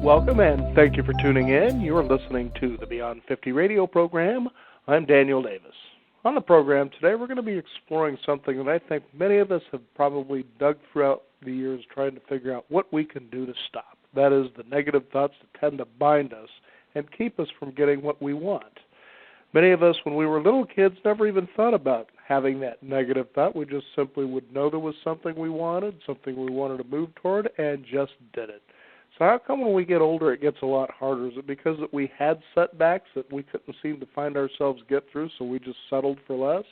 Welcome and thank you for tuning in. You are listening to the Beyond 50 radio program. I'm Daniel Davis. On the program today, we're going to be exploring something that I think many of us have probably dug throughout the years trying to figure out what we can do to stop. That is, the negative thoughts that tend to bind us and keep us from getting what we want. Many of us, when we were little kids, never even thought about having that negative thought. We just simply would know there was something we wanted to move toward, and just did it. So how come when we get older it gets a lot harder? Is it because that we had setbacks that we couldn't seem to find ourselves get through, so we just settled for less?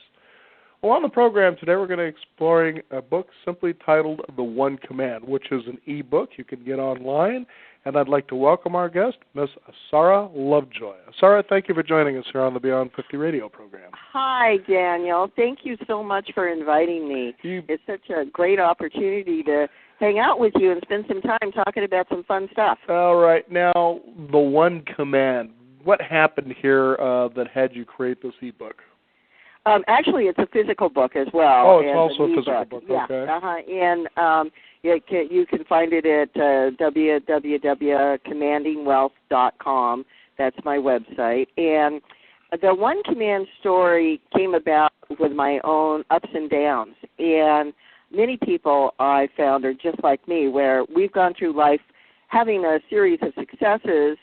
Well, on the program today we're going to be exploring a book simply titled The One Command, which is an e-book you can get online. And I'd like to welcome our guest, Miss Asara Lovejoy. Asara, thank you for joining us here on the Beyond 50 radio program. Hi, Daniel. Thank you so much for inviting me. It's such a great opportunity to hang out with you and spend some time talking about some fun stuff. All right. Now, The One Command. What happened here that had you create this e-book? Actually, it's a physical book as well. Oh, it's also a physical book. Yeah. Okay. And you can find it at www.commandingwealth.com. That's my website. And the One Command story came about with my own ups and downs. And many people I found are just like me, where we've gone through life having a series of successes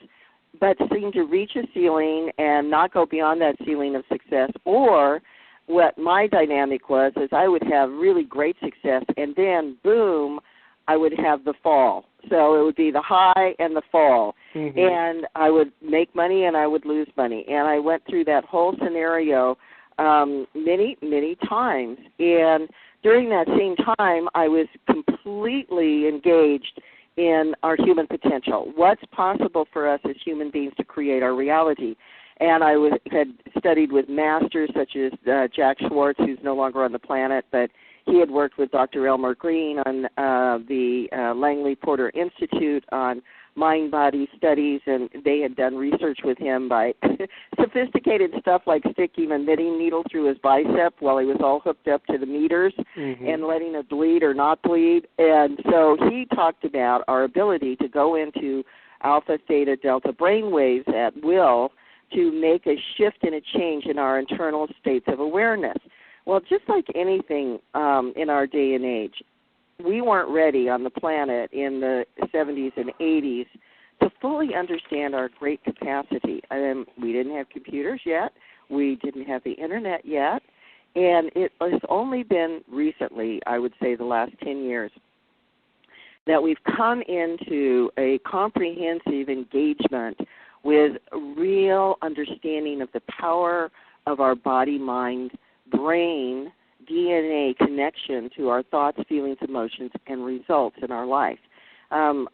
but seem to reach a ceiling and not go beyond that ceiling of success. Or what my dynamic was is I would have really great success, and then, boom, I would have the fall. So it would be the high and the fall. Mm-hmm. And I would make money and I would lose money. And I went through that whole scenario many, many times. And during that same time, I was completely engaged in our human potential. What's possible for us as human beings to create our reality? And I had studied with masters such as Jack Schwartz, who's no longer on the planet, but he had worked with Dr. Elmer Green on the Langley Porter Institute on mind-body studies, and they had done research with him by sophisticated stuff like sticking a knitting needle through his bicep while he was all hooked up to the meters, mm-hmm. and letting it bleed or not bleed. And so he talked about our ability to go into alpha, theta, delta brainwaves at will to make a shift and a change in our internal states of awareness. Well, just like anything in our day and age, we weren't ready on the planet in the 70s and 80s to fully understand our great capacity. We didn't have computers yet. We didn't have the Internet yet. And it has only been recently, I would say the last 10 years, that we've come into a comprehensive engagement with real understanding of the power of our body, mind, brain, DNA connection to our thoughts, feelings, emotions, and results in our life.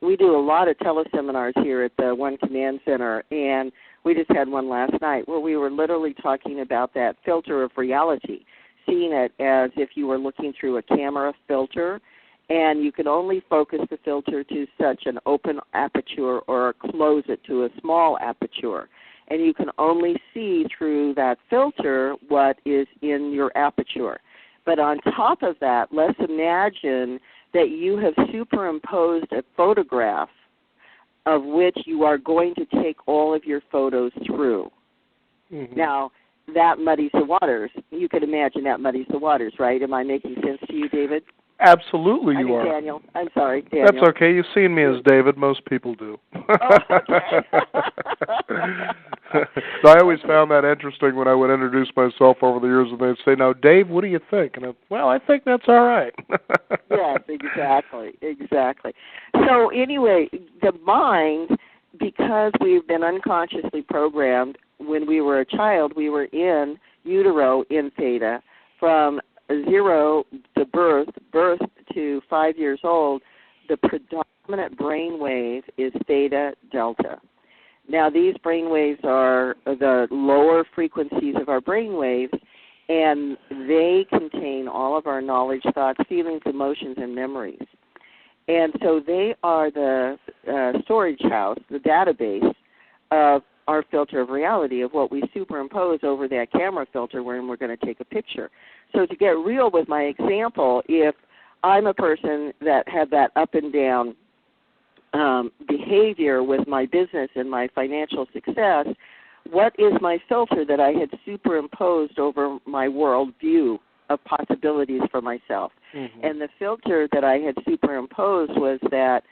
We do a lot of teleseminars here at the One Command Center, and we just had one last night where we were literally talking about that filter of reality, seeing it as if you were looking through a camera filter, and you can only focus the filter to such an open aperture or close it to a small aperture. And you can only see through that filter what is in your aperture. But on top of that, let's imagine that you have superimposed a photograph of which you are going to take all of your photos through. Mm-hmm. Now, that muddies the waters. You can imagine that muddies the waters, right? Am I making sense to you, David? Absolutely you are. Daniel. I'm sorry, Daniel. That's okay. You've seen me as David. Most people do. Oh, okay. So I always found that interesting when I would introduce myself over the years, and they'd say, "Now, Dave, what do you think?" And I think that's all right. Yes, exactly. So anyway, the mind, because we've been unconsciously programmed when we were a child, we were in utero in theta from 0 to birth to 5 years old. The predominant brain wave is theta delta. Now, these brain waves are the lower frequencies of our brain waves, and they contain all of our knowledge, thoughts, feelings, emotions, and memories. And so they are the storage house, the database of our filter of reality, of what we superimpose over that camera filter when we're going to take a picture. So to get real with my example, if I'm a person that had that up and down behavior with my business and my financial success, what is my filter that I had superimposed over my world view of possibilities for myself? Mm-hmm. And the filter that I had superimposed was that,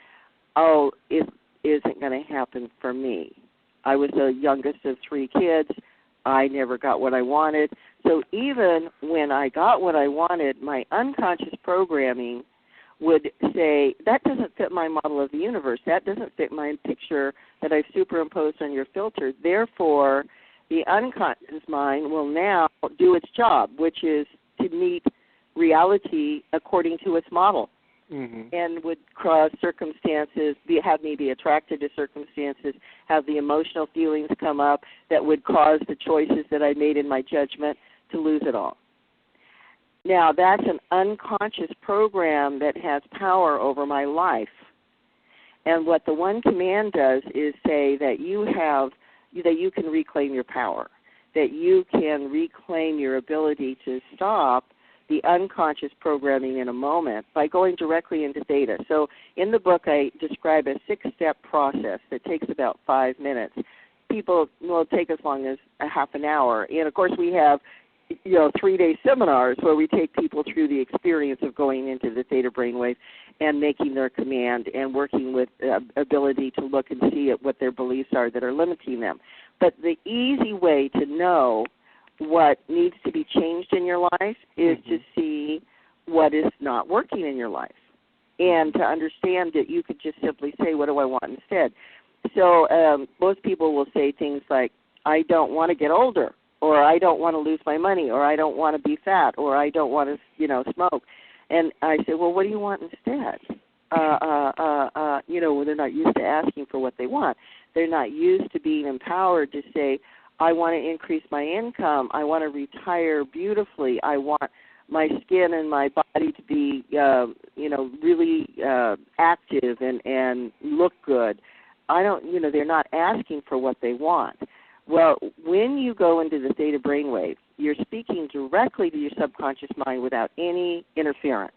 it isn't going to happen for me. I was the youngest of 3 kids. I never got what I wanted. So even when I got what I wanted, my unconscious programming would say, that doesn't fit my model of the universe. That doesn't fit my picture that I've superimposed on your filter. Therefore, the unconscious mind will now do its job, which is to meet reality according to its model. Mm-hmm. And would cause circumstances, have me be attracted to circumstances, have the emotional feelings come up that would cause the choices that I made in my judgment to lose it all. Now, that's an unconscious program that has power over my life. And what the one command does is say that you can reclaim your power, that you can reclaim your ability to stop the unconscious programming in a moment by going directly into theta. So in the book, I describe a 6-step process that takes about 5 minutes. People will take as long as a half an hour. And, of course, we have 3-day seminars where we take people through the experience of going into the theta brainwave and making their command and working with ability to look and see at what their beliefs are that are limiting them. But the easy way to know what needs to be changed in your life is to see what is not working in your life and to understand that you could just simply say, what do I want instead? So most people will say things like, I don't want to get older, or I don't want to lose my money, or I don't want to be fat, or I don't want to, smoke. And I say, well, what do you want instead? They're not used to asking for what they want. They're not used to being empowered to say, I want to increase my income. I want to retire beautifully. I want my skin and my body to be, really active and look good. They're not asking for what they want. Well, when you go into the theta brainwave, you're speaking directly to your subconscious mind without any interference.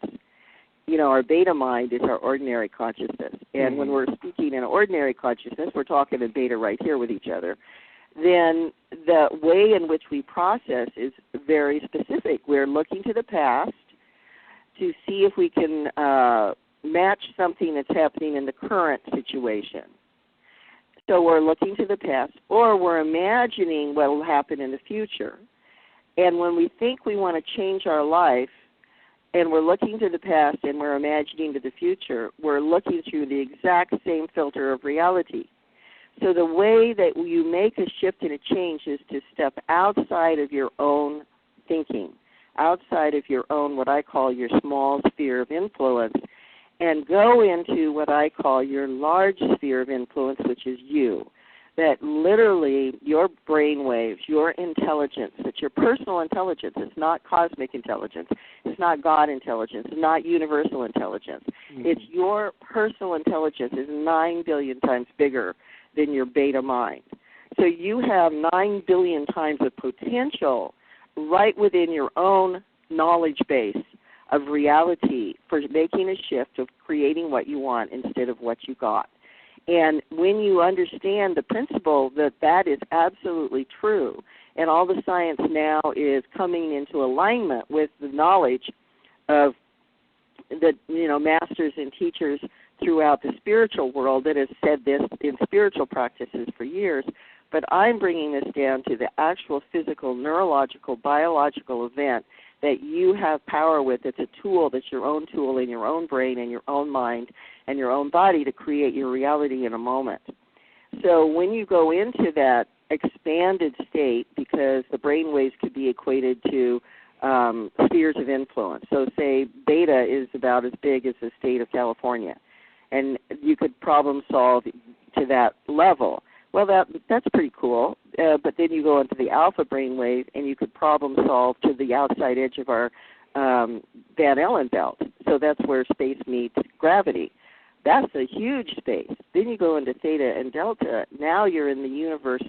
Our beta mind is our ordinary consciousness. And when we're speaking in ordinary consciousness, we're talking in beta right here with each other. Then the way in which we process is very specific. We're looking to the past to see if we can match something that's happening in the current situation. So we're looking to the past, or we're imagining what will happen in the future. And when we think we want to change our life, and we're looking to the past and we're imagining to the future, we're looking through the exact same filter of reality. So the way that you make a shift and a change is to step outside of your own thinking, outside of your own, what I call your small sphere of influence, and go into what I call your large sphere of influence, which is you. That literally your brain waves, your intelligence, it's your personal intelligence. It's not cosmic intelligence. It's not God intelligence. It's not universal intelligence. Mm-hmm. It's your personal intelligence is 9 billion times bigger than your beta mind. So you have 9 billion times of potential right within your own knowledge base of reality for making a shift of creating what you want instead of what you got. And when you understand the principle that is absolutely true, and all the science now is coming into alignment with the knowledge of the masters and teachers throughout the spiritual world that has said this in spiritual practices for years, but I'm bringing this down to the actual physical, neurological, biological event that you have power with. It's a tool that's your own tool in your own brain and your own mind and your own body to create your reality in a moment. So when you go into that expanded state, because the brain waves could be equated to spheres of influence. So say beta is about as big as the state of California, and you could problem solve to that level. Well, that's pretty cool, but then you go into the alpha brainwave, and you could problem solve to the outside edge of our Van Allen belt. So that's where space meets gravity. That's a huge space. Then you go into theta and delta. Now you're in the universe.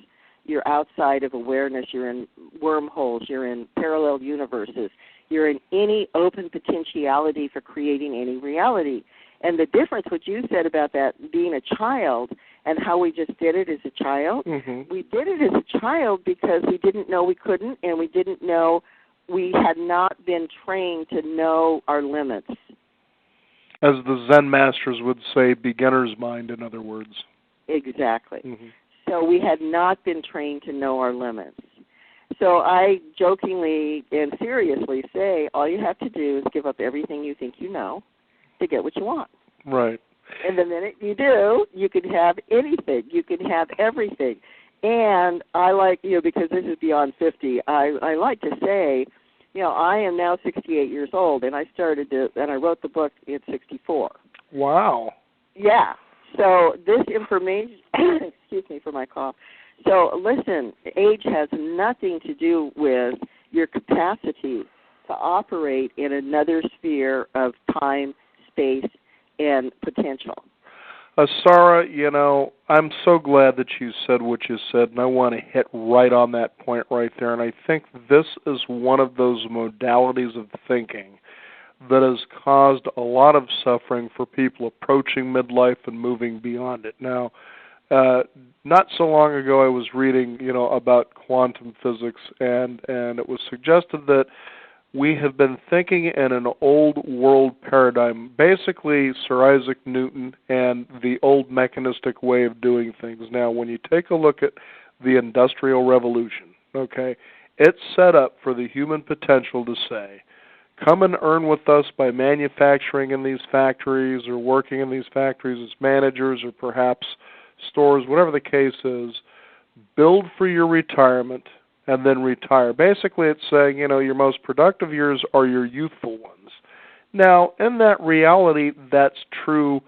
You're outside of awareness. You're in wormholes. You're in parallel universes. You're in any open potentiality for creating any reality. And the difference, what you said about that being a child and how we just did it as a child, we did it as a child because we didn't know we couldn't, and we didn't know, we had not been trained to know our limits. As the Zen masters would say, beginner's mind, in other words. Exactly. So we had not been trained to know our limits. So I jokingly and seriously say, all you have to do is give up everything you think you know to get what you want. Right. And the minute you do, you can have anything. You can have everything. And I like, because this is beyond 50, I like to say, I am now 68 years old, and I wrote the book at 64. Wow. Yeah. So this information, excuse me for my cough. So listen, age has nothing to do with your capacity to operate in another sphere of time, space, and potential. Sarah, I'm so glad that you said what you said, and I want to hit right on that point right there. And I think this is one of those modalities of thinking that has caused a lot of suffering for people approaching midlife and moving beyond it. Now, not so long ago I was reading, about quantum physics, and it was suggested that we have been thinking in an old world paradigm, basically Sir Isaac Newton and the old mechanistic way of doing things. Now, when you take a look at the Industrial Revolution, okay, it's set up for the human potential to say, come and earn with us by manufacturing in these factories or working in these factories as managers or perhaps stores, whatever the case is, build for your retirement, and then retire. Basically, it's saying, your most productive years are your youthful ones. Now, in that reality, that's true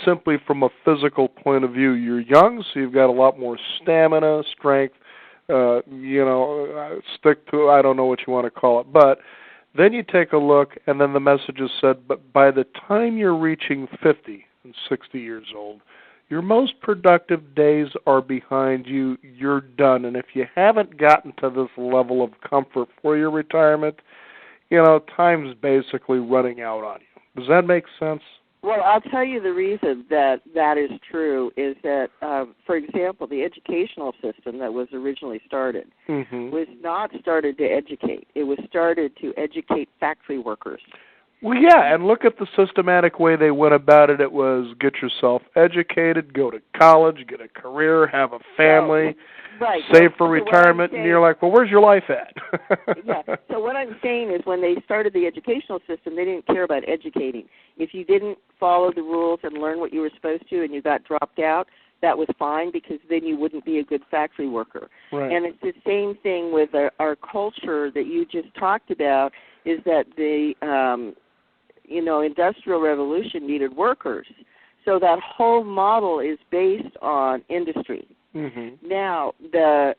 simply from a physical point of view. You're young, so you've got a lot more stamina, strength, stick to, I don't know what you want to call it. But then you take a look, and then the message is said, but by the time you're reaching 50 and 60 years old, your most productive days are behind you. You're done. And if you haven't gotten to this level of comfort for your retirement, time's basically running out on you. Does that make sense? Well, I'll tell you the reason that is true is that, for example, the educational system that was originally started was not started to educate. It was started to educate factory workers. Well, yeah, and look at the systematic way they went about it. It was get yourself educated, go to college, get a career, have a family, save for retirement, and you're like, well, where's your life at? Yeah, so what I'm saying is when they started the educational system, they didn't care about educating. If you didn't follow the rules and learn what you were supposed to and you got dropped out, that was fine because then you wouldn't be a good factory worker. Right. And it's the same thing with our culture that you just talked about is that the Industrial Revolution needed workers. So that whole model is based on industry. Now, the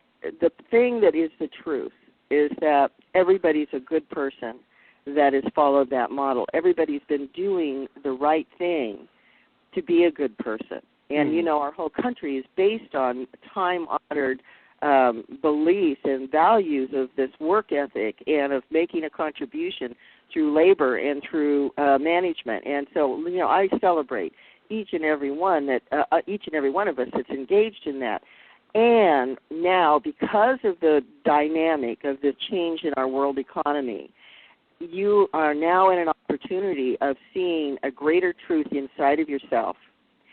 thing that is the truth is that everybody's a good person that has followed that model. Everybody's been doing the right thing to be a good person. And, our whole country is based on time-honored beliefs and values of this work ethic and of making a contribution through labor and through management. And so, I celebrate each and every one of us that's engaged in that. And now, because of the dynamic of the change in our world economy, you are now in an opportunity of seeing a greater truth inside of yourself.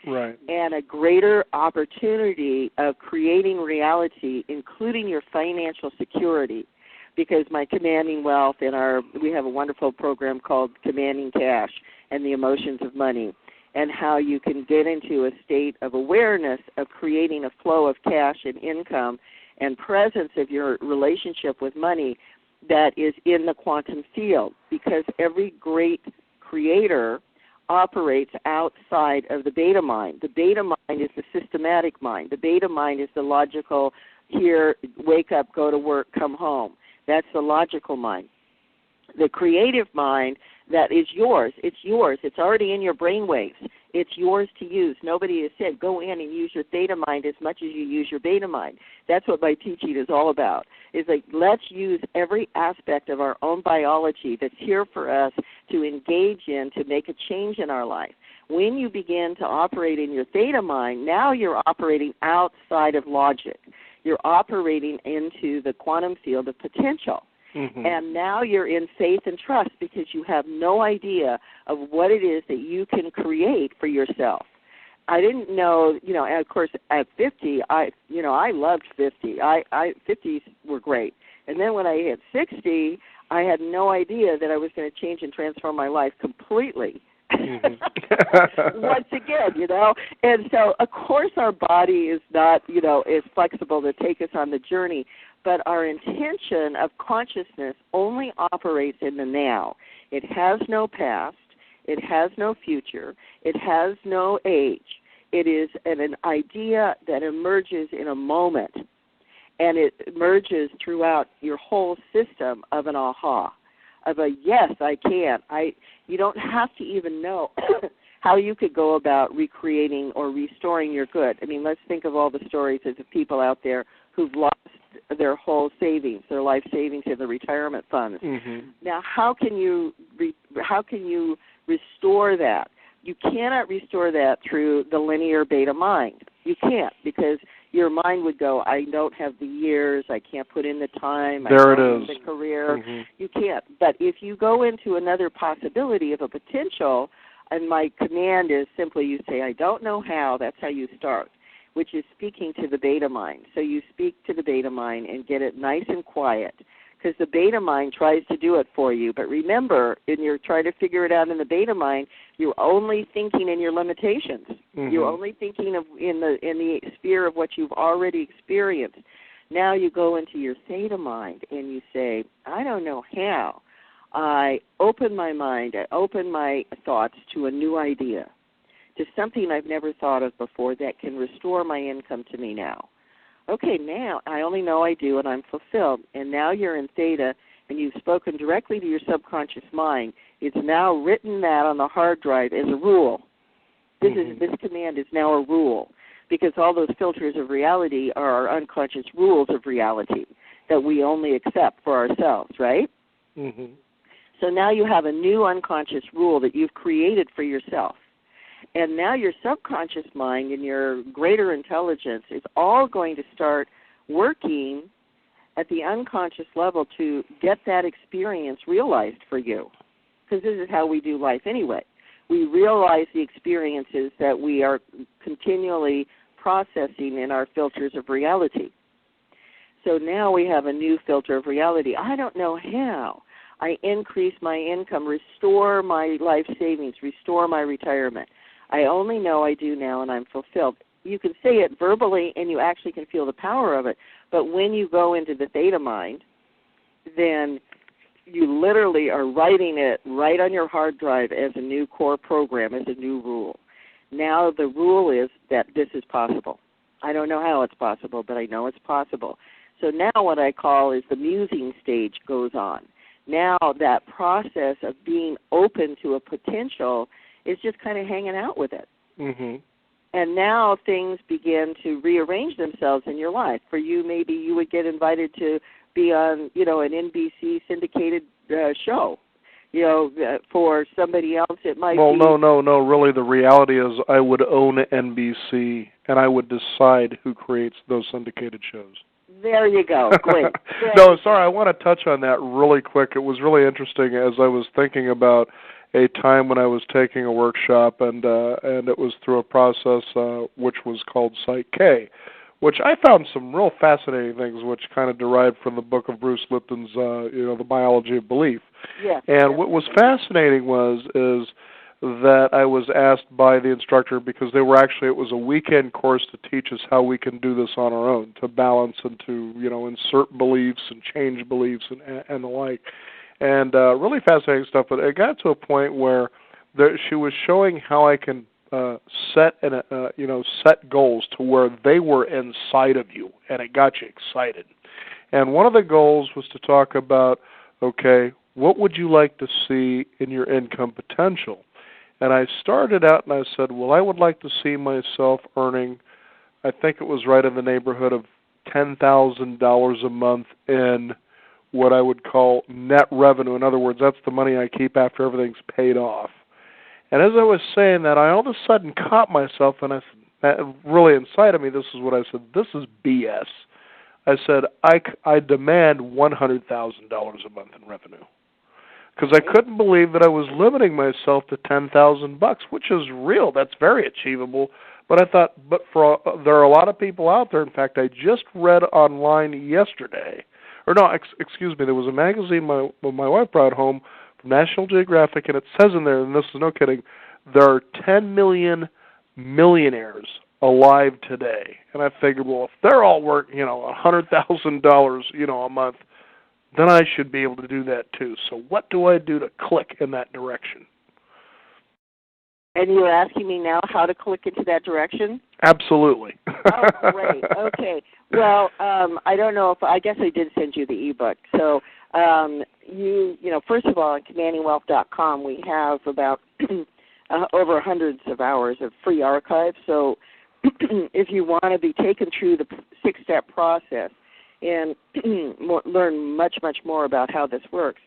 Right. And a greater opportunity of creating reality, including your financial security. Because my Commanding Wealth we have a wonderful program called Commanding Cash and the Emotions of Money, and how you can get into a state of awareness of creating a flow of cash and income and presence of your relationship with money that is in the quantum field. Because every great creator operates outside of the beta mind. The beta mind is the systematic mind. The beta mind is the logical, here, wake up, go to work, come home. That's the logical mind. The creative mind, that is yours. It's yours. It's already in your brainwaves. It's yours to use. Nobody has said go in and use your theta mind as much as you use your beta mind. That's what my teaching is all about. Is like, let's use every aspect of our own biology that's here for us to engage in to make a change in our life. When you begin to operate in your theta mind, now you're operating outside of logic. You're operating into the quantum field of potential. Mm-hmm. And now you're in faith and trust because you have no idea of what it is that you can create for yourself. I didn't know, and of course at 50, I loved 50. 50s were great. And then when I hit 60, I had no idea that I was going to change and transform my life completely. Mm-hmm. Once again, And so, of course, our body is not, is flexible to take us on the journey, but our intention of consciousness only operates in the now. It has no past. It has no future. It has no age. It is an idea that emerges in a moment, and it emerges throughout your whole system of an aha, of a yes, I can. You don't have to even know how you could go about recreating or restoring your good. I mean, let's think of all the stories of the people out there who've lost their whole savings, their life savings in the retirement funds. Mm-hmm. Now, how can you restore that? You cannot restore that through the linear beta mind. You can't, because your mind would go, I don't have the years, I can't put in the time, there I don't it is. have the career. Mm-hmm. You can't. But if you go into another possibility of a potential, and my command is simply you say, I don't know how, that's how you start, which is speaking to the beta mind. So you speak to the beta mind and get it nice and quiet, because the beta mind tries to do it for you. But remember, when you're trying to figure it out in the beta mind, you're only thinking in your limitations. Mm-hmm. You're only thinking of in the sphere of what you've already experienced. Now you go into your theta mind and you say, I don't know how. I open my mind, I open my thoughts to a new idea, to something I've never thought of before that can restore my income to me now. Okay, now I only know I do and I'm fulfilled. And now you're in theta and you've spoken directly to your subconscious mind. It's now written that on the hard drive as a rule. This command is now a rule, because all those filters of reality are our unconscious rules of reality that we only accept for ourselves, right? Mm-hmm. So now you have a new unconscious rule that you've created for yourself. And now your subconscious mind and your greater intelligence is all going to start working at the unconscious level to get that experience realized for you. Because this is how we do life anyway. We realize the experiences that we are continually processing in our filters of reality. So now we have a new filter of reality. I don't know how. I increase my income, restore my life savings, restore my retirement. I only know I do now and I'm fulfilled. You can say it verbally and you actually can feel the power of it, but when you go into the theta mind, then you literally are writing it right on your hard drive as a new core program, as a new rule. Now the rule is that this is possible. I don't know how it's possible, but I know it's possible. So now what I call is the musing stage goes on. Now that process of being open to a potential is just kind of hanging out with it. Mm-hmm. And now things begin to rearrange themselves in your life. For you, maybe you would get invited to be on, an NBC syndicated show. For somebody else, it might be... Well, no. Really, the reality is I would own NBC, and I would decide who creates those syndicated shows. There you go. Great. No, sorry, I want to touch on that really quick. It was really interesting as I was thinking about a time when I was taking a workshop, and it was through a process which was called Psych K, which I found some real fascinating things, which kind of derived from the book of Bruce Lipton's, The Biology of Belief. Yeah. And what was fascinating is that I was asked by the instructor, because it was a weekend course to teach us how we can do this on our own, to balance and to, insert beliefs and change beliefs and the like. And really fascinating stuff. But it got to a point where she was showing how I can set goals to where they were inside of you, and it got you excited. And one of the goals was to talk about, okay, what would you like to see in your income potential? And I started out and I said, well, I would like to see myself earning, I think it was right in the neighborhood of $10,000 a month in what I would call net revenue. In other words, that's the money I keep after everything's paid off. And as I was saying that, I all of a sudden caught myself, and I said, really inside of me, this is what I said, this is BS. I said, I demand $100,000 a month in revenue. Because I couldn't believe that I was limiting myself to $10,000, which is real. That's very achievable. But I thought, there are a lot of people out there. In fact, I just read online yesterday, excuse me, there was a magazine my wife brought home from National Geographic, and it says in there, and this is no kidding, there are 10 million millionaires alive today. And I figured, well, if they're all working, $100,000, a month, then I should be able to do that too. So what do I do to click in that direction? And you're asking me now how to click into that direction? Absolutely. Oh, great. Okay. Well, I don't know I guess I did send you the ebook. So, first of all, on commandingwealth.com, we have about over hundreds of hours of free archives. So if you want to be taken through the 6-step process and learn much, much more about how this works,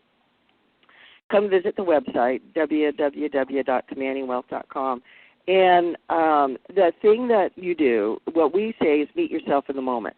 come visit the website, www.commandingwealth.com. And the thing that you do, what we say is meet yourself in the moment.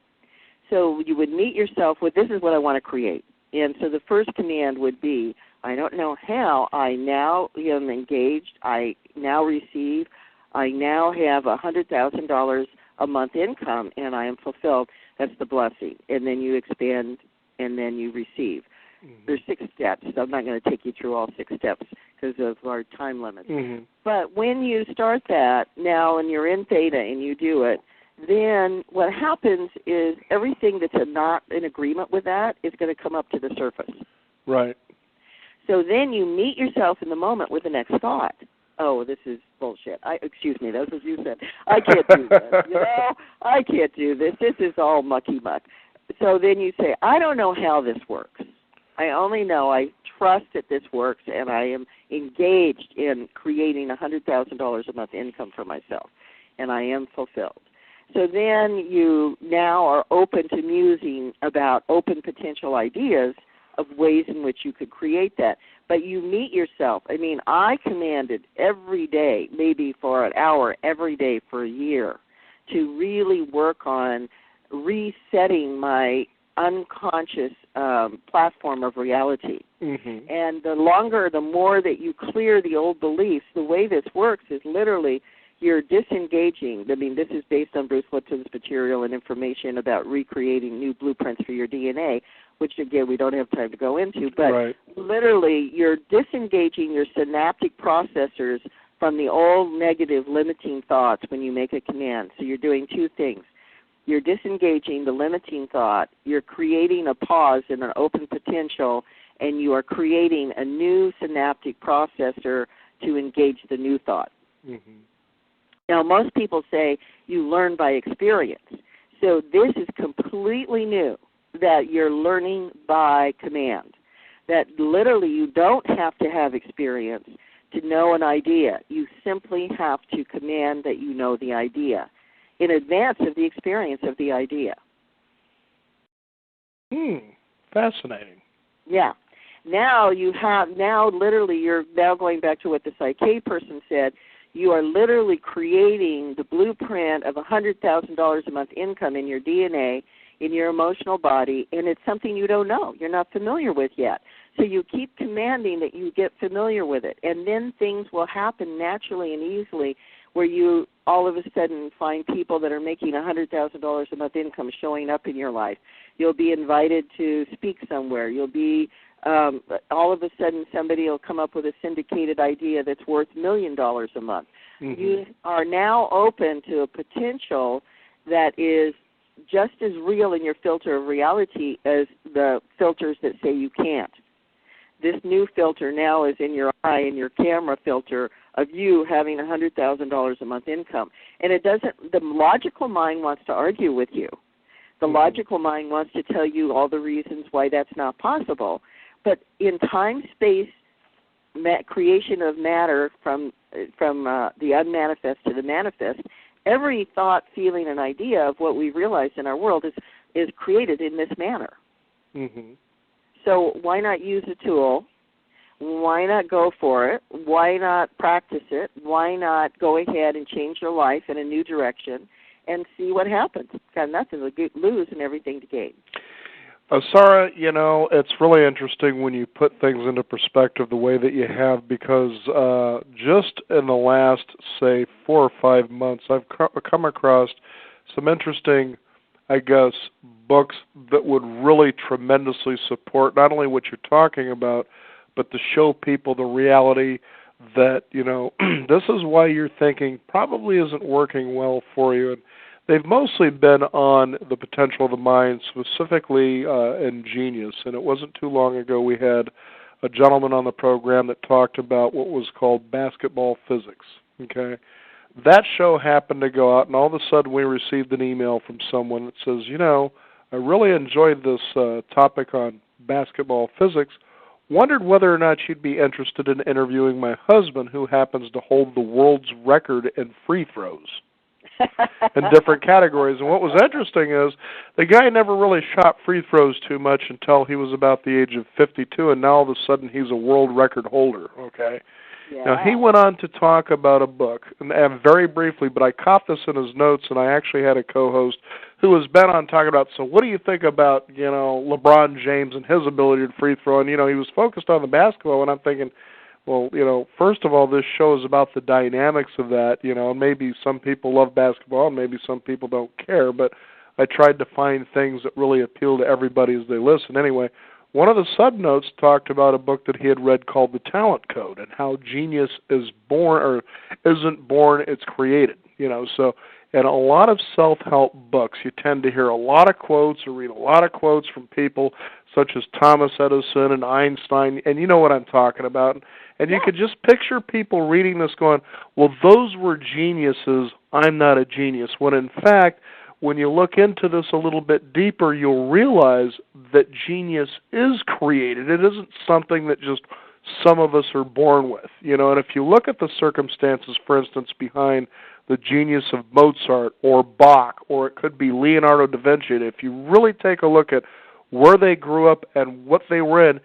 So you would meet yourself with, this is what I want to create. And so the first command would be, I don't know how, I now am engaged, I now receive, I now have $100,000 a month income, and I am fulfilled. That's the blessing. And then you expand, and then you receive. Mm-hmm. There's 6 steps. So I'm not going to take you through all 6 steps because of our time limits. Mm-hmm. But when you start that now and you're in theta and you do it, then what happens is everything that's not in agreement with that is going to come up to the surface. Right. So then you meet yourself in the moment with the next thought. Oh, this is bullshit. Excuse me, that's what you said. I can't do this. I can't do this. This is all mucky muck. So then you say, I don't know how this works. I only know I trust that this works, and I am engaged in creating $100,000 a month income for myself, and I am fulfilled. So then you now are open to musing about open potential ideas of ways in which you could create that. But you meet yourself. I mean, I commanded every day, maybe for an hour every day for a year, to really work on resetting my unconscious platform of reality. Mm-hmm. And the more that you clear the old beliefs, the way this works is literally you're disengaging. I mean, this is based on Bruce Lipton's material and information about recreating new blueprints for your DNA, which, again, we don't have time to go into. But right. Literally, you're disengaging your synaptic processors from the old negative limiting thoughts when you make a command. So you're doing 2 things. You're disengaging the limiting thought. You're creating a pause and an open potential, and you are creating a new synaptic processor to engage the new thought. Mm-hmm. Now, most people say you learn by experience. So this is completely new, that you're learning by command, that literally you don't have to have experience to know an idea. You simply have to command that you know the idea in advance of the experience of the idea. Fascinating. Yeah. Now literally you're now going back to what the Psyche person said. You are literally creating the blueprint of $100,000 a month income in your DNA, in your emotional body, and it's something you don't know. You're not familiar with yet. So you keep commanding that you get familiar with it, and then things will happen naturally and easily where you all of a sudden find people that are making $100,000 a month income showing up in your life. You'll be invited to speak somewhere. You'll be all of a sudden somebody will come up with a syndicated idea that's worth $1 million a month. Mm-hmm. You are now open to a potential that is just as real in your filter of reality as the filters that say you can't. This new filter now is in your eye, in your camera filter of you having $100,000 a month income. And the logical mind wants to argue with you. The mm-hmm. logical mind wants to tell you all the reasons why that's not possible. But in time-space creation of matter from the unmanifest to the manifest, every thought, feeling, and idea of what we realize in our world is created in this manner. Mm-hmm. So why not use a tool why not go for it? Why not practice it? Why not go ahead and change your life in a new direction and see what happens? Got nothing to lose and everything to gain. Sarah, it's really interesting when you put things into perspective the way that you have, because just in the last, say, 4 or 5 months, I've come across some interesting, I guess, books that would really tremendously support not only what you're talking about, but to show people the reality that, this is why your thinking probably isn't working well for you. And they've mostly been on the potential of the mind, specifically in genius. And it wasn't too long ago we had a gentleman on the program that talked about what was called basketball physics. Okay, that show happened to go out, and all of a sudden we received an email from someone that says, I really enjoyed this topic on basketball physics. Wondered whether or not you'd be interested in interviewing my husband, who happens to hold the world's record in free throws in different categories. And what was interesting is the guy never really shot free throws too much until he was about the age of 52, and now all of a sudden he's a world record holder, okay? Yeah. Now, he went on to talk about a book, and very briefly, but I caught this in his notes, and I actually had a co-host who was bent on talking about, so what do you think about, LeBron James and his ability to free throw? And, he was focused on the basketball, and I'm thinking, well, first of all, this show is about the dynamics of that, and maybe some people love basketball, and maybe some people don't care, but I tried to find things that really appeal to everybody as they listen. Anyway, one of the subnotes talked about a book that he had read called The Talent Code, and how genius is born, or isn't born, it's created. So in a lot of self-help books, you tend to hear a lot of quotes or read a lot of quotes from people such as Thomas Edison and Einstein, and you know what I'm talking about. And you could just picture people reading this going, well, those were geniuses, I'm not a genius. When in fact, when you look into this a little bit deeper, you'll realize that genius is created. It isn't something that just some of us are born with. And if you look at the circumstances, for instance, behind the genius of Mozart or Bach, or it could be Leonardo da Vinci, and if you really take a look at where they grew up and what they were in,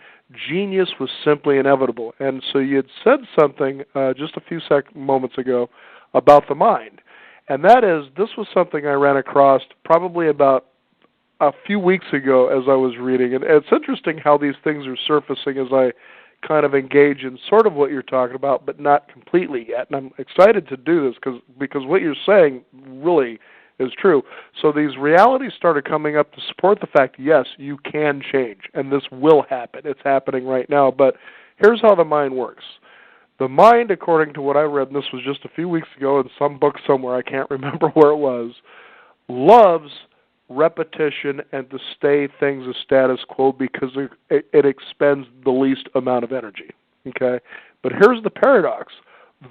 genius was simply inevitable. And so you had said something just a few moments ago about the mind. And that is, this was something I ran across probably about a few weeks ago as I was reading. And it's interesting how these things are surfacing as I kind of engage in sort of what you're talking about, but not completely yet. And I'm excited to do this because what you're saying really is true. So these realities started coming up to support the fact, yes, you can change, and this will happen. It's happening right now. But here's how the mind works. The mind, according to what I read, and this was just a few weeks ago in some book somewhere, I can't remember where it was, loves repetition and to stay things as status quo because it expends the least amount of energy. Okay? But here's the paradox.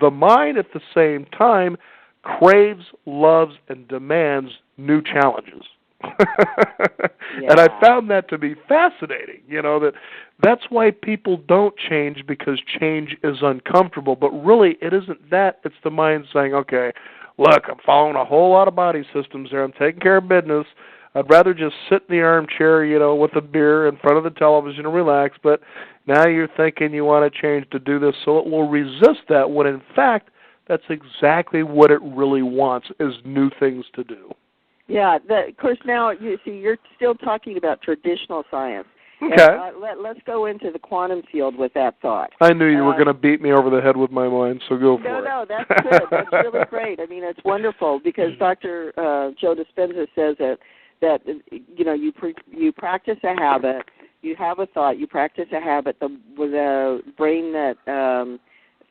The mind, at the same time, craves, loves, and demands new challenges. Yeah. And I found that to be fascinating, that's why people don't change, because change is uncomfortable. But really, it isn't that. It's the mind saying, okay, look, I'm following a whole lot of body systems here. I'm taking care of business. I'd rather just sit in the armchair, with a beer in front of the television and relax. But now you're thinking you want to change to do this, so it will resist that, when in fact, that's exactly what it really wants, is new things to do. Yeah, of course, now, you see, you're still talking about traditional science. Okay. Let's go into the quantum field with that thought. I knew you were going to beat me over the head with my mind, so go for it. No, that's good. That's really great. I mean, it's wonderful because Dr. Joe Dispenza says that you practice a habit, you have a thought, you practice a habit, with a brain that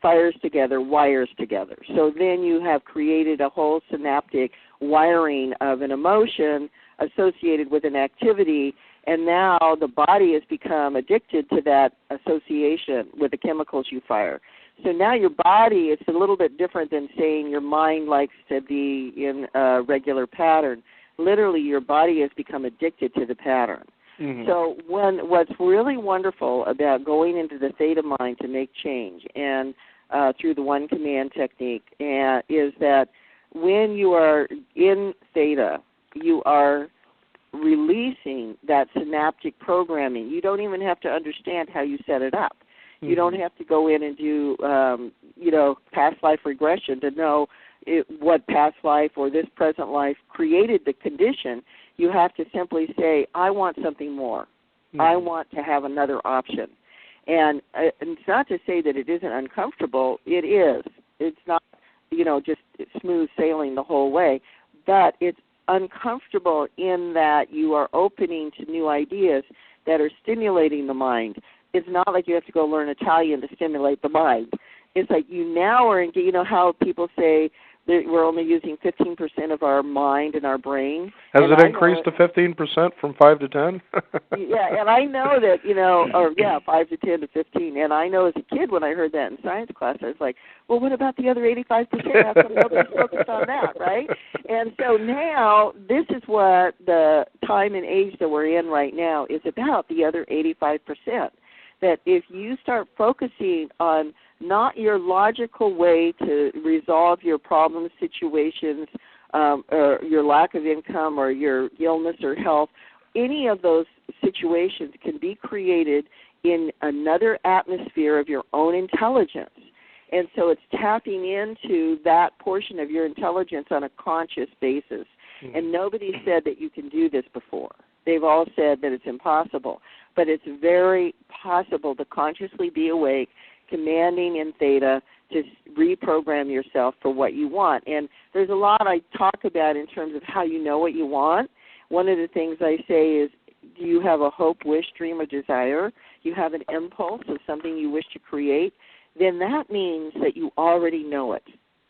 fires together, wires together. So then you have created a whole synaptic wiring of an emotion associated with an activity, and now the body has become addicted to that association with the chemicals you fire. So now your body, it's a little bit different than saying your mind likes to be in a regular pattern. Literally, your body has become addicted to the pattern. Mm-hmm. So what's really wonderful about going into the theta mind to make change, and through the one command technique, is that when you are in theta, you are releasing that synaptic programming. You don't even have to understand how you set it up. You don't have to go in and do, past life regression to know what past life or this present life created the condition. You have to simply say, I want something more. I want to have another option. And it's not to say that it isn't uncomfortable. It is. It's not, just smooth sailing the whole way. But it's uncomfortable in that you are opening to new ideas that are stimulating the mind. It's not like you have to go learn Italian to stimulate the mind. It's like you now are, how people say that we're only using 15% of our mind and our brain. Has it increased to 15% from 5 to 10? Yeah, and I know that, 5 to 10 to 15. And I know as a kid when I heard that in science class, I was like, well, what about the other 85%? How come nobody's focused on that, right? And so now this is what the time and age that we're in right now is about, the other 85%. That if you start focusing on not your logical way to resolve your problem situations, or your lack of income or your illness or health, any of those situations can be created in another atmosphere of your own intelligence. And so it's tapping into that portion of your intelligence on a conscious basis. And nobody said that you can do this before. They've all said that it's impossible. But it's very possible to consciously be awake, commanding in theta to reprogram yourself for what you want. And there's a lot I talk about in terms of how you know what you want. One of the things I say is, do you have a hope, wish, dream, or desire? You have an impulse of something you wish to create? Then that means that you already know it.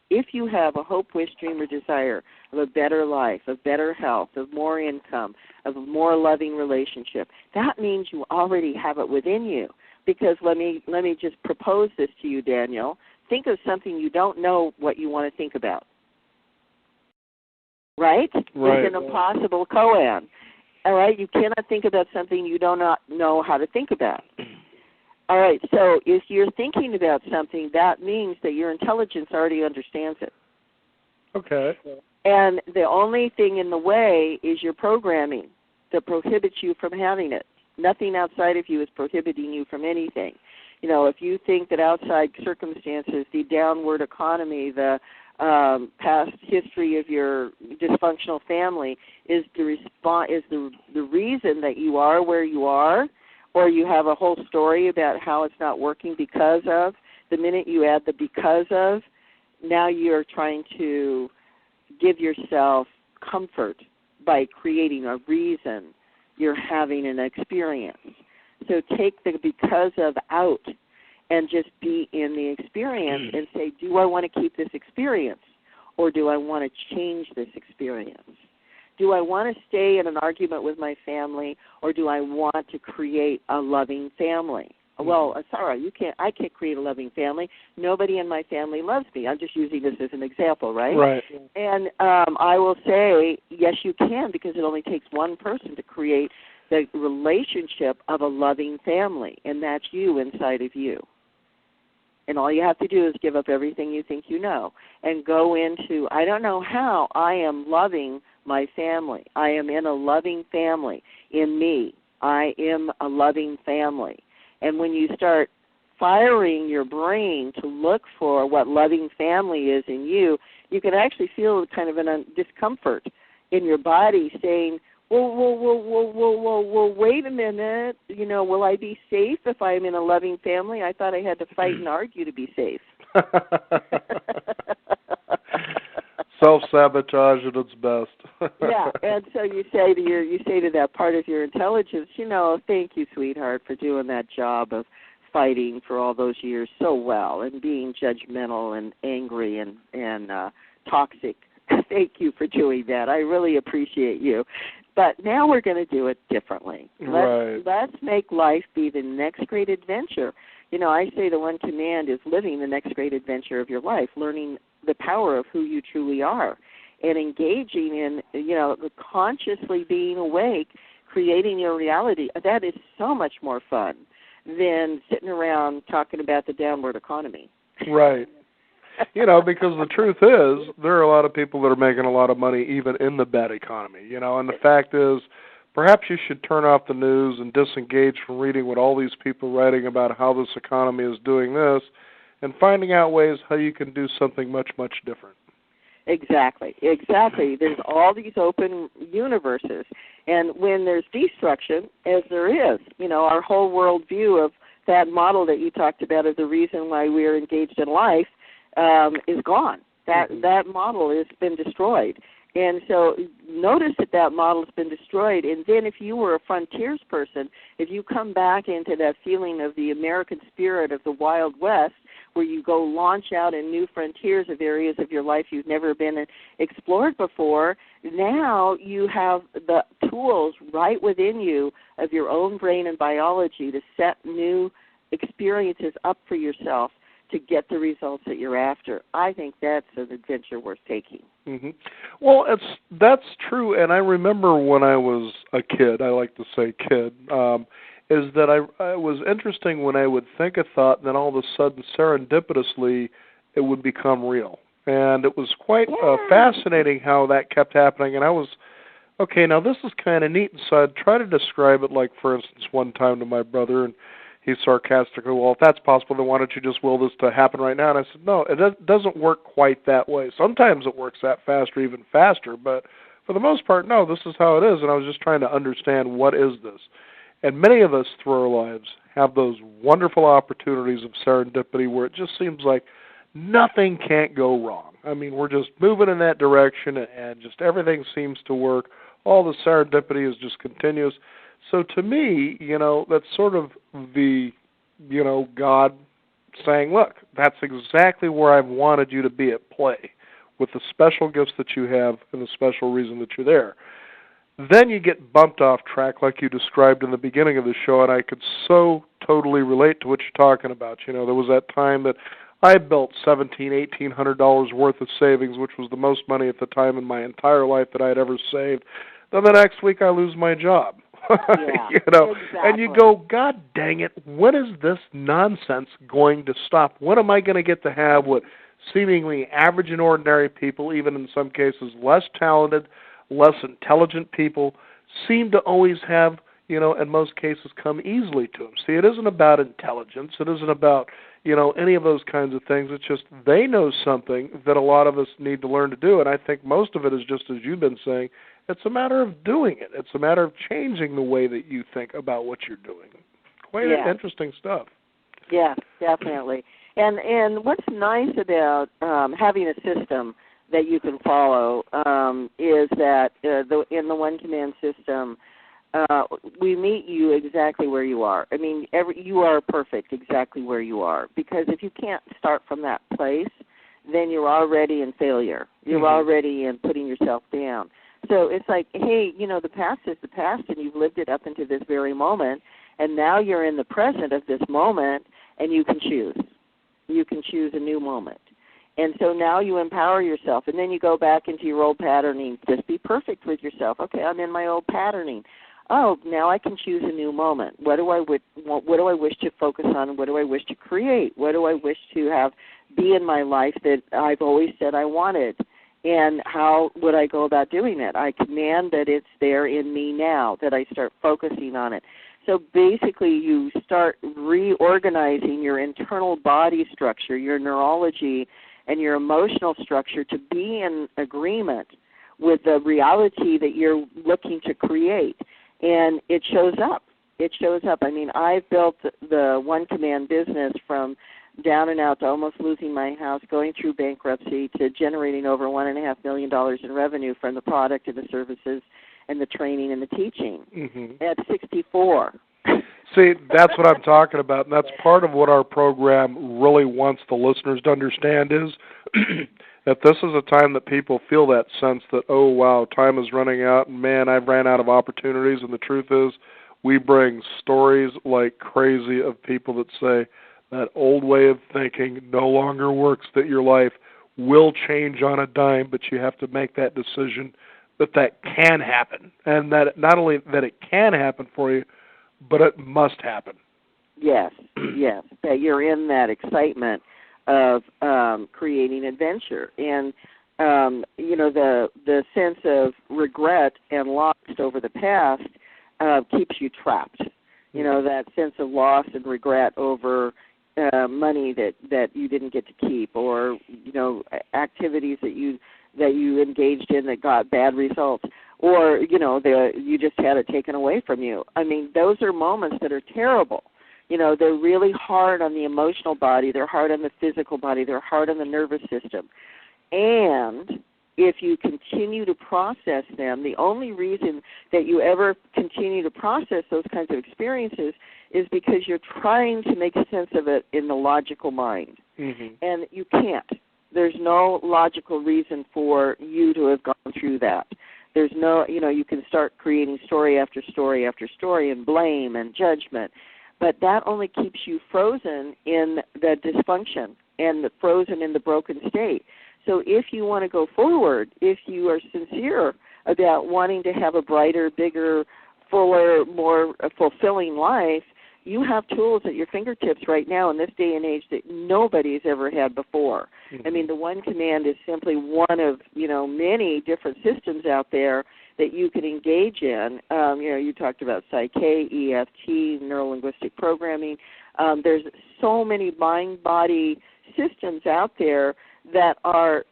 If you have a hope, wish, dream, or desire of a better life, of better health, of more income, of a more loving relationship, that means you already have it within you. Because let me just propose this to you, Daniel. Think of something you don't know what you want to think about. Right? Right. It's an impossible koan. All right? You cannot think about something you do not know how to think about. All right, so if you're thinking about something, that means that your intelligence already understands it. Okay. And the only thing in the way is your programming that prohibits you from having it. Nothing outside of you is prohibiting you from anything. If you think that outside circumstances, the downward economy, the past history of your dysfunctional family is the reason that you are where you are, or you have a whole story about how it's not working because of, the minute you add the because of, now you're trying to give yourself comfort by creating a reason you're having an experience. So take the because of out and just be in the experience and say, do I want to keep this experience or do I want to change this experience? Do I want to stay in an argument with my family or do I want to create a loving family? Well, sorry, I can't create a loving family. Nobody in my family loves me. I'm just using this as an example, right? Right. And I will say, yes, you can, because it only takes one person to create the relationship of a loving family, and that's you inside of you. And all you have to do is give up everything you think you know and go into, I don't know how, I am loving my family. I am in a loving family in me. I am a loving family. And when you start firing your brain to look for what loving family is in you, you can actually feel kind of a discomfort in your body saying, whoa, wait a minute. Will I be safe if I'm in a loving family? I thought I had to fight and argue to be safe. Self-sabotage at its best. Yeah, and so you say to that part of your intelligence, thank you, sweetheart, for doing that job of fighting for all those years so well and being judgmental and angry and toxic. Thank you for doing that. I really appreciate you. But now we're going to do it differently. Let's make life be the next great adventure. I say the one command is living the next great adventure of your life, learning the power of who you truly are and engaging in, consciously being awake, creating your reality. That is so much more fun than sitting around talking about the downward economy. Right. Because the truth is, there are a lot of people that are making a lot of money even in the bad economy, and the fact is, perhaps you should turn off the news and disengage from reading what all these people are writing about how this economy is doing this, and finding out ways how you can do something much, much different. Exactly. There's all these open universes. And when there's destruction, as there is, our whole worldview of that model that you talked about as the reason why we're engaged in life is gone. That model has been destroyed. And so notice that model has been destroyed. And then if you were a frontiers person, if you come back into that feeling of the American spirit of the Wild West, where you go launch out in new frontiers of areas of your life you've never been explored before, now you have the tools right within you of your own brain and biology to set new experiences up for yourself to get the results that you're after. I think that's an adventure worth taking. Mm-hmm. Well, that's true, and I remember when I was a kid, I like to say kid, is that I was interesting when I would think a thought, and then all of a sudden, serendipitously, it would become real. And it was quite fascinating how that kept happening, and I was, okay, now this is kind of neat, and so I'd try to describe it, like, for instance, one time to my brother, and he's sarcastically, well, if that's possible, then why don't you just will this to happen right now? And I said, no, it doesn't work quite that way. Sometimes it works that fast or even faster, but for the most part, no, this is how it is, and I was just trying to understand what is this. And many of us through our lives have those wonderful opportunities of serendipity where it just seems like nothing can't go wrong. I mean, we're just moving in that direction, and just everything seems to work. All the serendipity is just continuous. So to me, that's sort of the, God saying, look, that's exactly where I've wanted you to be at play, with the special gifts that you have and the special reason that you're there. Then you get bumped off track like you described in the beginning of the show, and I could so totally relate to what you're talking about. There was that time that I built $1,700, $1,800 worth of savings, which was the most money at the time in my entire life that I had ever saved. Then the next week I lose my job. Yeah, exactly. Exactly. And you go, God dang it, when is this nonsense going to stop? When am I going to get to have what seemingly average and ordinary people, even in some cases less talented, less intelligent people, seem to always have, in most cases come easily to them? See, it isn't about intelligence. It isn't about, any of those kinds of things. It's just they know something that a lot of us need to learn to do, and I think most of it is just as you've been saying, it's a matter of doing it. It's a matter of changing the way that you think about what you're doing. Quite interesting stuff. Yeah, definitely. And what's nice about having a system that you can follow is that in the One Command system, we meet you exactly where you are. I mean, you are perfect exactly where you are, because if you can't start from that place, then you're already in failure. You're already in putting yourself down. So it's like, hey, the past is the past, and you've lived it up into this very moment, and now you're in the present of this moment, and you can choose. You can choose a new moment. And so now you empower yourself, and then you go back into your old patterning. Just be perfect with yourself. Okay, I'm in my old patterning. Oh, now I can choose a new moment. What do I wish to focus on? What do I wish to create? What do I wish to have be in my life that I've always said I wanted? And how would I go about doing that? I command that it's there in me now, that I start focusing on it. So basically you start reorganizing your internal body structure, your neurology, and your emotional structure to be in agreement with the reality that you're looking to create. And it shows up. It shows up. I mean, I've built the One Command business from down and out to almost losing my house, going through bankruptcy, to generating over $1.5 million in revenue from the product and the services and the training and the teaching at 64. See, that's what I'm talking about, and that's part of what our program really wants the listeners to understand is that this is a time that people feel that sense that, oh, wow, time is running out, and man, I've ran out of opportunities, and the truth is we bring stories like crazy of people that say, that old way of thinking no longer works, that your life will change on a dime, but you have to make that decision that can happen. And that not only that it can happen for you, but it must happen. Yes, that you're in that excitement of creating adventure. And, the sense of regret and loss over the past keeps you trapped. You know, that sense of loss and regret over money that you didn't get to keep, or, you know, activities that you engaged in that got bad results, or, you know, you just had it taken away from you. I mean, those are moments that are terrible. You know, they're really hard on the emotional body, they're hard on the physical body, they're hard on the nervous system. And if you continue to process them, the only reason that you ever continue to process those kinds of experiences is because you're trying to make sense of it in the logical mind. Mm-hmm. And you can't. There's no logical reason for you to have gone through that. There's no, you know, you can start creating story after story after story and blame and judgment, but that only keeps you frozen in the dysfunction and frozen in the broken state. So if you want to go forward, if you are sincere about wanting to have a brighter, bigger, fuller, more fulfilling life, you have tools at your fingertips right now in this day and age that nobody's ever had before. Mm-hmm. I mean, the One Command is simply one of, you know, many different systems out there that you can engage in. You know, you talked about Psyche, EFT, neuro-linguistic programming. There's so many mind-body systems out there that are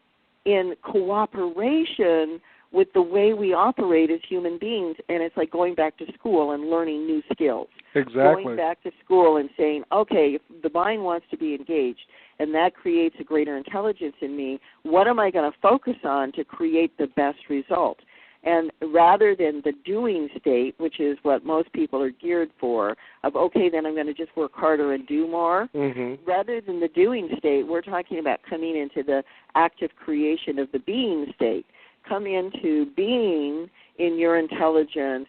in cooperation with the way we operate as human beings, and it's like going back to school and learning new skills. Exactly. Going back to school and saying, okay, if the mind wants to be engaged, and that creates a greater intelligence in me, what am I going to focus on to create the best result? And rather than the doing state, which is what most people are geared for, of, okay, then I'm going to just work harder and do more, mm-hmm. rather than the doing state, we're talking about coming into the active creation of the being state. Come into being in your intelligence,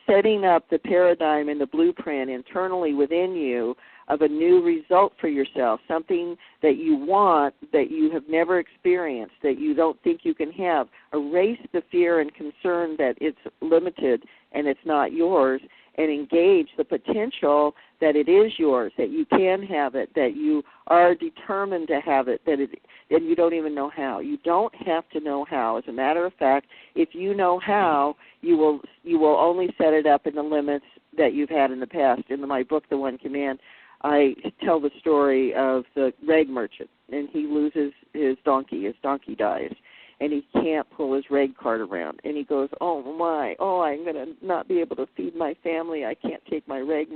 setting up the paradigm and the blueprint internally within you of a new result for yourself, something that you want that you have never experienced, that you don't think you can have. Erase the fear and concern that it's limited and it's not yours, and engage the potential that it is yours, that you can have it, that you are determined to have it, and you don't even know how. You don't have to know how. As a matter of fact, if you know how, you will only set it up in the limits that you've had in the past. In my book, The One Command, I tell the story of the rag merchant, and he loses his donkey. His donkey dies, and he can't pull his rag cart around. And he goes, I'm going to not be able to feed my family. I can't take my rag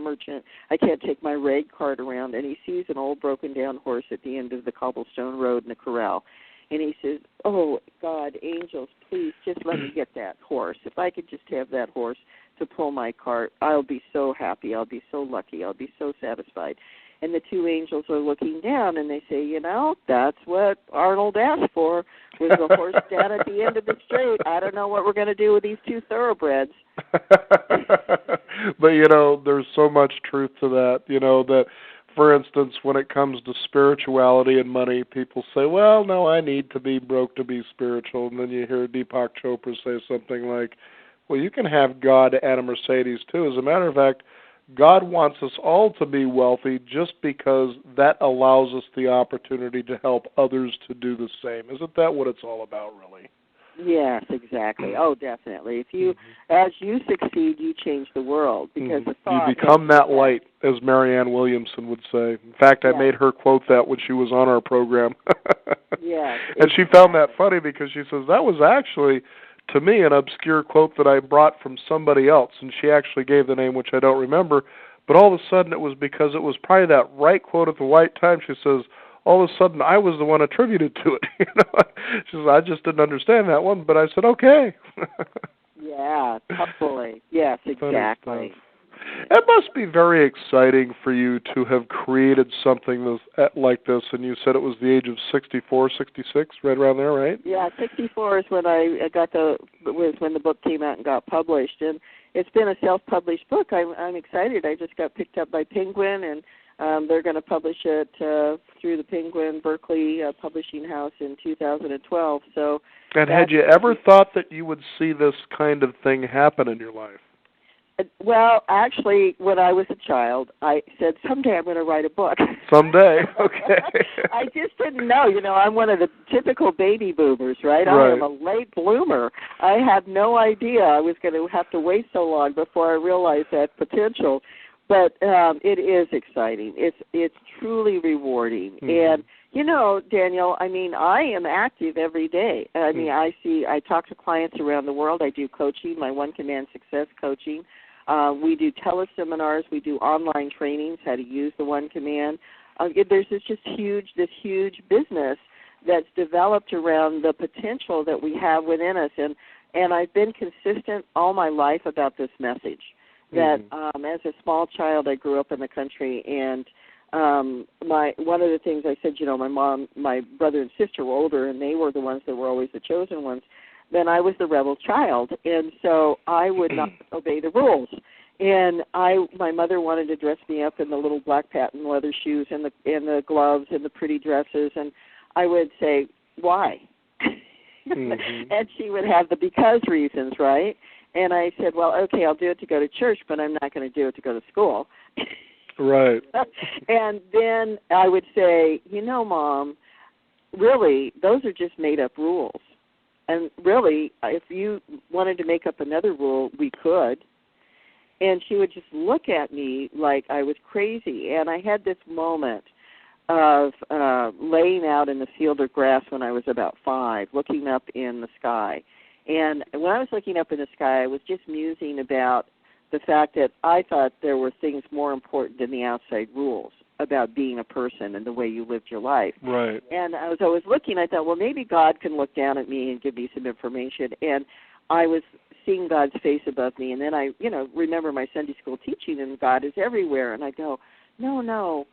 cart around. And he sees an old broken-down horse at the end of the cobblestone road in a corral. And he says, oh, God, angels, please just let me get that horse. If I could just have that horse to pull my cart, I'll be so happy. I'll be so lucky. I'll be so satisfied. And the two angels are looking down, and they say, you know, that's what Arnold asked for, was the horse down at the end of the street. I don't know what we're going to do with these two thoroughbreds. But, you know, there's so much truth to that, you know, that, for instance, when it comes to spirituality and money, people say, well, no, I need to be broke to be spiritual. And then you hear Deepak Chopra say something like, well, you can have God and a Mercedes, too. As a matter of fact, God wants us all to be wealthy just because that allows us the opportunity to help others to do the same. Isn't that what it's all about, really? Yes, exactly. Oh, definitely. If you, as you succeed, you change the world, because the thought, you become that light, as Marianne Williamson would say. In fact, I made her quote that when she was on our program. Yes, and she found that funny because she says that was actually, to me, an obscure quote that I brought from somebody else, and she actually gave the name, which I don't remember. But all of a sudden, it was because it was probably that right quote at the right time. She says, all of a sudden, I was the one attributed to it. You know, she says, I just didn't understand that one, but I said, okay. Yeah, totally. Yes, exactly. It must be very exciting for you to have created something like this, and you said it was the age of 64, 66, right around there, right? Yeah, 64 is when was when the book came out and got published, and it's been a self-published book. I'm excited. I just got picked up by Penguin, and they're going to publish it through the Penguin Berkeley Publishing House in 2012. So. And had you ever thought that you would see this kind of thing happen in your life? Well, actually, when I was a child, I said, someday I'm going to write a book. Someday, okay. I just didn't know. I'm one of the typical baby boomers, right? I am a late bloomer. I had no idea I was going to have to wait so long before I realized that potential. But it is exciting. It's truly rewarding. And, Daniel, I am active every day. I talk to clients around the world. I do coaching, my One Command Success coaching. We do teleseminars. We do online trainings, how to use the One Command. There's this huge business that's developed around the potential that we have within us. And I've been consistent all my life about this message. That as a small child, I grew up in the country, and one of the things I said, my mom, my brother and sister were older, and they were the ones that were always the chosen ones. Then I was the rebel child, and so I would not obey the rules. And my mother wanted to dress me up in the little black patent leather shoes and the gloves and the pretty dresses, and I would say, why? And she would have the because reasons, right? And I said, well, okay, I'll do it to go to church, but I'm not going to do it to go to school. Right. And then I would say, Mom, really, those are just made-up rules. And really, if you wanted to make up another rule, we could. And she would just look at me like I was crazy. And I had this moment of laying out in the field of grass when I was about 5, looking up in the sky. And when I was looking up in the sky, I was just musing about the fact that I thought there were things more important than the outside rules about being a person and the way you lived your life. Right. And as I was looking, I thought, well, maybe God can look down at me and give me some information. And I was seeing God's face above me. And then I, remember my Sunday school teaching, and God is everywhere. And I go, no,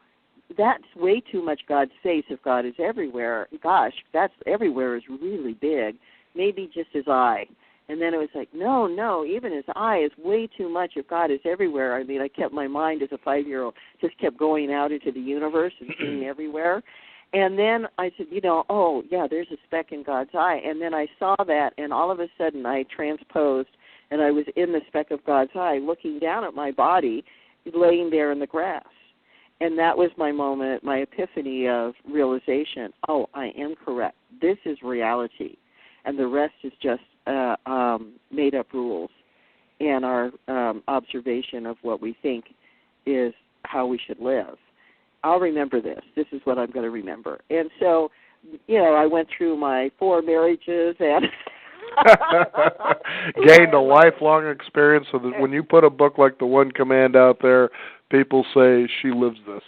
that's way too much God's face if God is everywhere. Gosh, that's everywhere is really big. Maybe just his eye. And then it was like, no, even his eye is way too much if God is everywhere. I kept my mind as a 5-year-old, just kept going out into the universe and seeing everywhere. And then I said, oh, yeah, there's a speck in God's eye. And then I saw that, and all of a sudden I transposed, and I was in the speck of God's eye looking down at my body, laying there in the grass. And that was my moment, my epiphany of realization. Oh, I am correct. This is reality. And the rest is just made-up rules and our observation of what we think is how we should live. I'll remember this. This is what I'm going to remember. And so, I went through my 4 marriages and gained a lifelong experience so that when you put a book like The One Command out there, people say she lives this.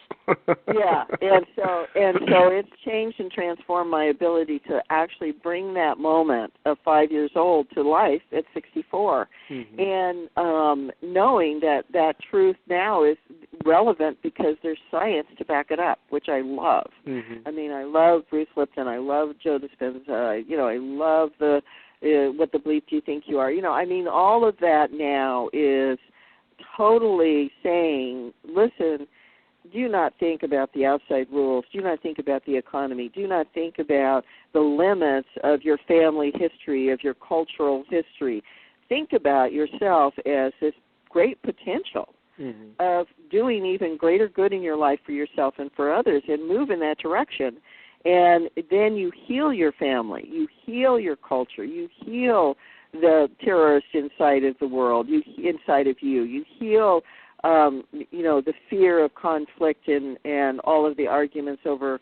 Yeah, and so it's changed and transformed my ability to actually bring that moment of 5 years old to life at 64, and knowing that truth now is relevant because there's science to back it up, which I love. I love Bruce Lipton. I love Joe Dispenza. I love the What the Bleep Do You Think You Are? All of that now is totally saying, listen, do not think about the outside rules. Do not think about the economy. Do not think about the limits of your family history, of your cultural history. Think about yourself as this great potential of doing even greater good in your life for yourself and for others, and move in that direction. And then you heal your family. You heal your culture. You heal the terrorist inside of the world, inside of you. You heal, the fear of conflict and all of the arguments over,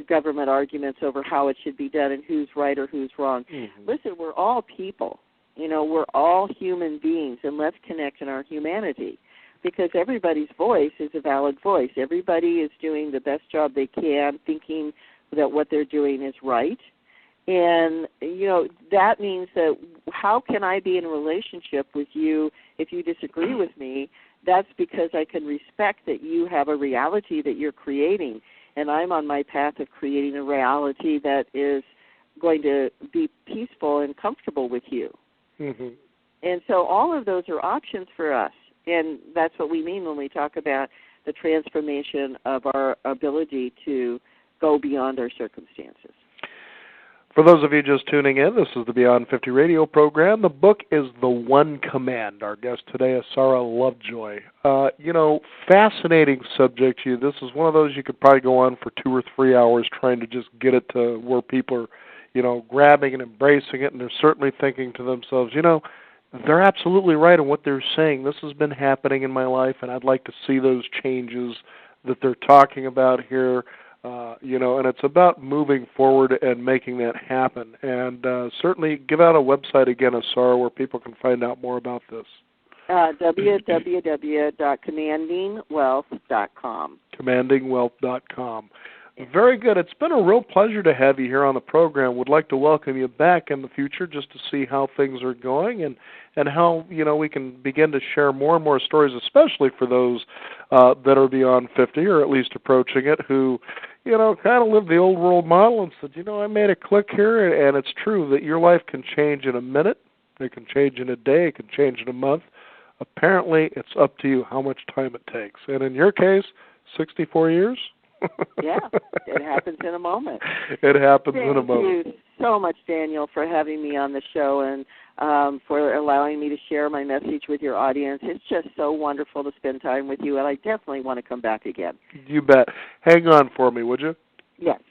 government arguments over how it should be done and who's right or who's wrong. Listen, we're all people. We're all human beings, and let's connect in our humanity, because everybody's voice is a valid voice. Everybody is doing the best job they can, thinking that what they're doing is right. And, that means that how can I be in a relationship with you if you disagree with me? That's because I can respect that you have a reality that you're creating, and I'm on my path of creating a reality that is going to be peaceful and comfortable with you. And so all of those are options for us, and that's what we mean when we talk about the transformation of our ability to go beyond our circumstances. For those of you just tuning in, this is the Beyond 50 radio program. The book is The One Command. Our guest today is Sarah Lovejoy. Fascinating subject. This is one of those you could probably go on for 2 or 3 hours trying to just get it to where people are, grabbing and embracing it, and they're certainly thinking to themselves, they're absolutely right in what they're saying. This has been happening in my life, and I'd like to see those changes that they're talking about here. And it's about moving forward and making that happen. And certainly give out a website again, Sarah, where people can find out more about this. www.commandingwealth.com. Commandingwealth.com. Very good. It's been a real pleasure to have you here on the program. Would like to welcome you back in the future just to see how things are going and how, we can begin to share more and more stories, especially for those that are beyond 50 or at least approaching it who, kind of live the old world model and said, I made a click here, and it's true that your life can change in a minute, it can change in a day, it can change in a month. Apparently, it's up to you how much time it takes. And in your case, 64 years? Yeah, it happens in a moment. It happens in a moment. Thank you so much, Daniel, for having me on the show and for allowing me to share my message with your audience. It's just so wonderful to spend time with you, and I definitely want to come back again. You bet. Hang on for me, would you? Yes.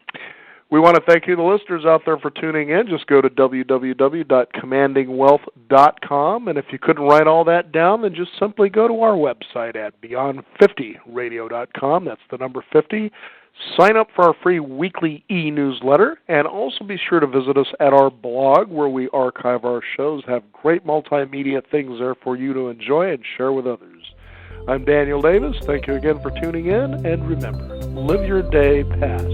We want to thank you, the listeners out there, for tuning in. Just go to www.commandingwealth.com, and if you couldn't write all that down, then just simply go to our website at beyond50radio.com. That's the number 50. Sign up for our free weekly e-newsletter, and also be sure to visit us at our blog where we archive our shows, have great multimedia things there for you to enjoy and share with others. I'm Daniel Davis. Thank you again for tuning in, and remember, live your day past